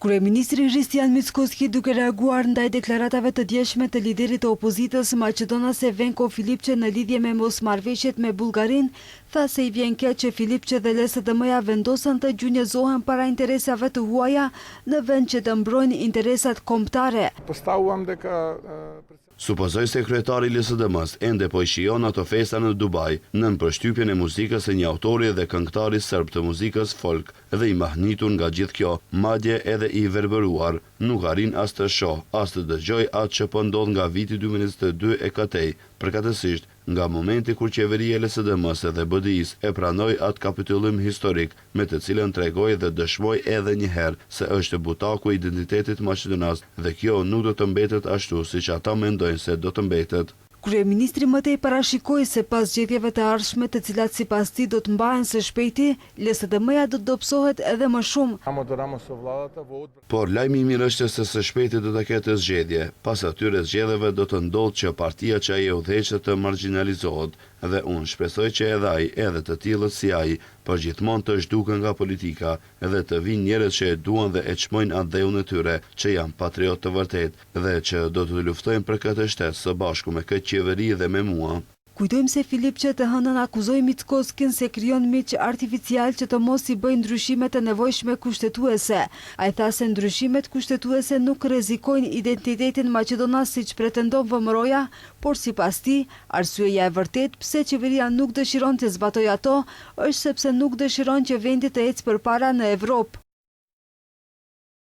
Kryeministri Hristijan Mickoski, duke reaguar ndaj deklaratave të djeshme të liderit të opozitës maqedonase Venko Filipçe në lidhje me mosmarrëveshjet me Bullgarinë, tha se i vjen keq që Filipçe dhe LSDM-ja vendosën të gjunjëzohen para interesave të huaja në vend që të mbrojnë interesat kombëtare. Supozoj se kryetari i LSDM-s ende po i shijon ato festa në Dubai, nën përshtypjen e muzikës së një autori dhe këngëtari serb të muzikës folk, dhe i mahnitur nga gjithë kjo, madje edhe i verbëruar, nuk arrin as të shoh, as të dëgjoj atë që po ndodh nga viti 2022 e katej, përkatësisht nga momenti kur qeveria e LSDM-s dhe BDI-s e pranoi atë kapitullim historik, me të cilën tregoi dhe dëshmoi edhe një herë se është butaku i identitetit maqedonas dhe kjo nuk do të mbetet ashtu siç ata mendojnë se do të mbetet. Kryeministri mëtej parashikoi se pas zgjedhjeve të ardhshme, të cilat sipas tij do të mbahen së shpejti, LSDM-ja do të dobësohet edhe më shumë. Por lajmi i mirë është se së shpejti do të ketë zgjedhje. Pas atyre zgjedhjeve do të ndodhë që partia që ai e udhëheq të marginalizohet, dhe unë shpresoj që edhe ai, edhe të tillët si ai, përgjithmonë të zhduken nga politika, edhe të vinë njerëz që e duan dhe e çmojnë atë dheun e tyre, që janë patriot të vërtet, dhe që do të luftojnë për këtë shtet së bashku me këtë qeveri dhe me mua. Kujtojmë se Filipçe të hënën akuzoi Mickoskin se krijon miq artificial që të mos i bëjnë ndryshimet e nevojshme kushtetuese. Ai tha se ndryshimet kushtetuese nuk rrezikojnë identitetin maqedonas siç pretendon VMRO-ja, por sipas tij, arsyeja e vërtet pse qeveria nuk dëshiron të zbatojë ato është sepse nuk dëshiron që vendi të ecë përpara në Evropë.